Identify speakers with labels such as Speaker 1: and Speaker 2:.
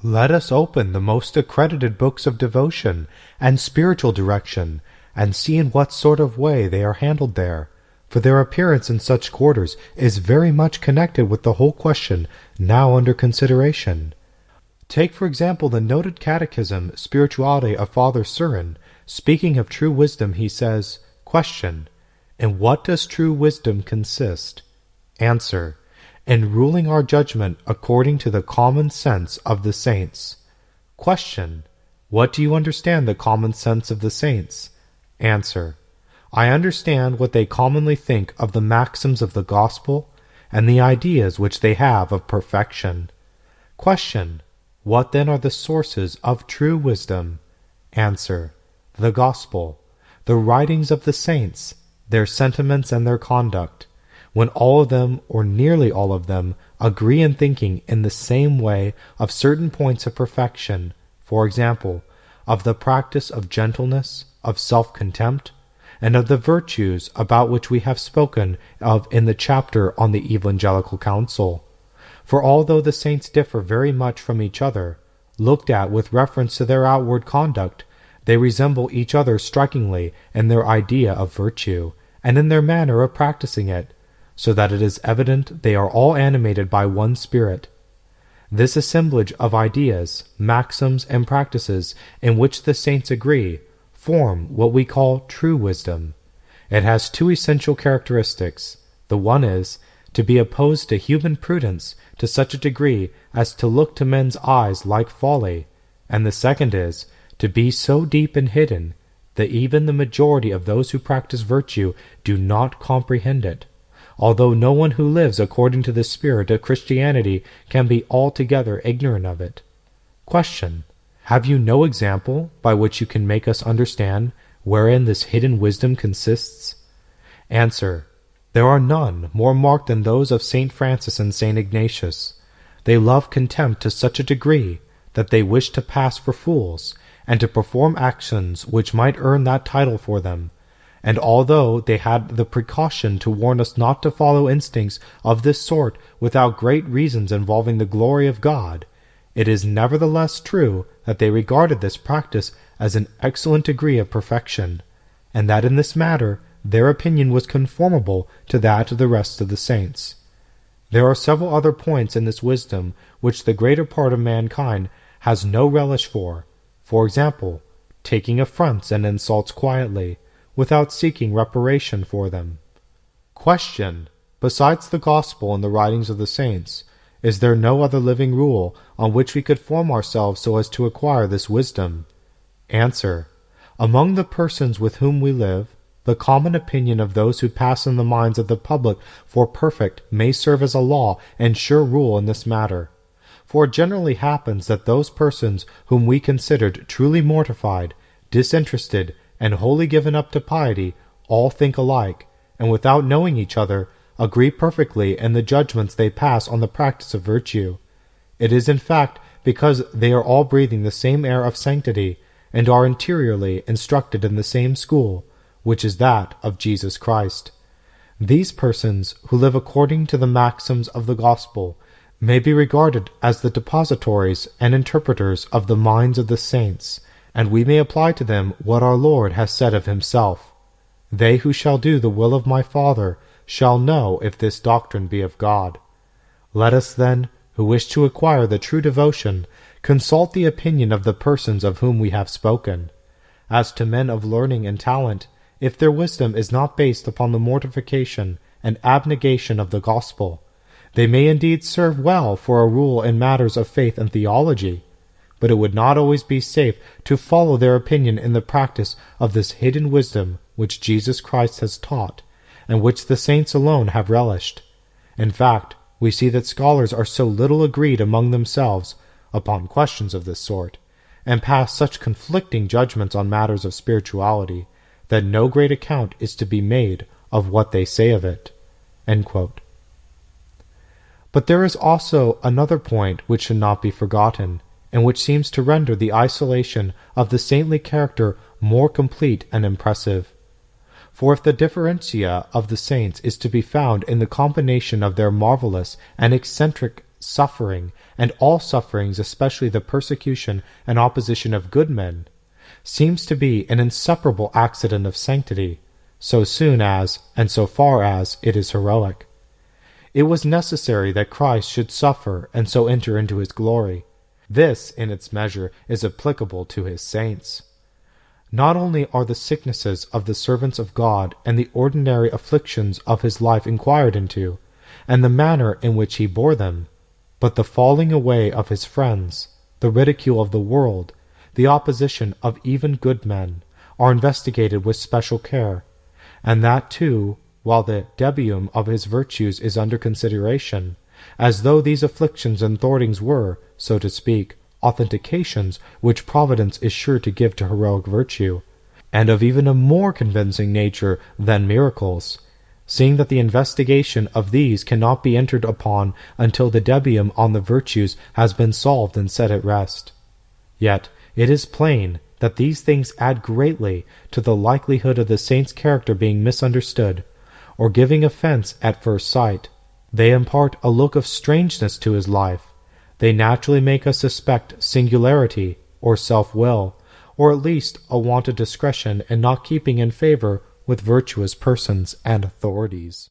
Speaker 1: Let us open the most accredited books of devotion and spiritual direction, and see in what sort of way they are handled there, for their appearance in such quarters is very much connected with the whole question now under consideration. Take for example the noted Catechism Spirituality of Father Surin. Speaking of true wisdom, he says, Question: in what does true wisdom consist? Answer: in ruling our judgment according to the common sense of the saints. Question: what do you understand the common sense of the saints? Answer: I understand what they commonly think of the maxims of the gospel and the ideas which they have of perfection. Question: what then are the sources of true wisdom? Answer: the gospel, the writings of the saints, their sentiments and their conduct. When all of them, or nearly all of them, agree in thinking in the same way of certain points of perfection, for example, of the practice of gentleness, of self-contempt, and of the virtues about which we have spoken of in the chapter on the Evangelical Counsel. For although the saints differ very much from each other, looked at with reference to their outward conduct, they resemble each other strikingly in their idea of virtue, and in their manner of practicing it, so that it is evident they are all animated by one spirit. This assemblage of ideas, maxims, and practices in which the saints agree form what we call true wisdom. It has two essential characteristics. The one is to be opposed to human prudence to such a degree as to look to men's eyes like folly, and the second is to be so deep and hidden that even the majority of those who practice virtue do not comprehend it, although no one who lives according to the spirit of Christianity can be altogether ignorant of it. Question: have you no example by which you can make us understand wherein this hidden wisdom consists? Answer: there are none more marked than those of St. Francis and St. Ignatius. They love contempt to such a degree that they wish to pass for fools, and to perform actions which might earn that title for them. And although they had the precaution to warn us not to follow instincts of this sort without great reasons involving the glory of God, it is nevertheless true that they regarded this practice as an excellent degree of perfection, and that in this matter their opinion was conformable to that of the rest of the saints. There are several other points in this wisdom which the greater part of mankind has no relish for. For example, taking affronts and insults quietly, without seeking reparation for them. Question: besides the gospel and the writings of the saints, is there no other living rule on which we could form ourselves so as to acquire this wisdom? Answer: among the persons with whom we live, the common opinion of those who pass in the minds of the public for perfect may serve as a law and sure rule in this matter. For it generally happens that those persons whom we considered truly mortified, disinterested, and wholly given up to piety all think alike, and without knowing each other, agree perfectly in the judgments they pass on the practice of virtue. It is in fact because they are all breathing the same air of sanctity, and are interiorly instructed in the same school, which is that of Jesus Christ. These persons, who live according to the maxims of the gospel, may be regarded as the depositories and interpreters of the minds of the saints, and we may apply to them what our Lord has said of himself. They who shall do the will of my Father shall know if this doctrine be of God. Let us then, who wish to acquire the true devotion, consult the opinion of the persons of whom we have spoken. As to men of learning and talent, if their wisdom is not based upon the mortification and abnegation of the gospel, they may indeed serve well for a rule in matters of faith and theology, but it would not always be safe to follow their opinion in the practice of this hidden wisdom which Jesus Christ has taught, and which the saints alone have relished. In fact, we see that scholars are so little agreed among themselves upon questions of this sort, and pass such conflicting judgments on matters of spirituality, that no great account is to be made of what they say of it." End quote. But there is also another point which should not be forgotten, and which seems to render the isolation of the saintly character more complete and impressive. For if the differentia of the saints is to be found in the combination of their marvelous and eccentric suffering, and all sufferings, especially the persecution and opposition of good men, seems to be an inseparable accident of sanctity, so soon as, and so far as, it is heroic. It was necessary that Christ should suffer and so enter into his glory. This, in its measure, is applicable to his saints. Not only are the sicknesses of the servants of God and the ordinary afflictions of his life inquired into, and the manner in which he bore them, but the falling away of his friends, the ridicule of the world, the opposition of even good men, are investigated with special care, and that too while the debitum of his virtues is under consideration, as though these afflictions and thwartings were, so to speak, authentications which Providence is sure to give to heroic virtue, and of even a more convincing nature than miracles, seeing that the investigation of these cannot be entered upon until the debitum on the virtues has been solved and set at rest. Yet it is plain that these things add greatly to the likelihood of the saint's character being misunderstood, or giving offense at first sight. They impart a look of strangeness to his life. They naturally make us suspect singularity, or self-will, or at least a want of discretion in not keeping in favor with virtuous persons and authorities.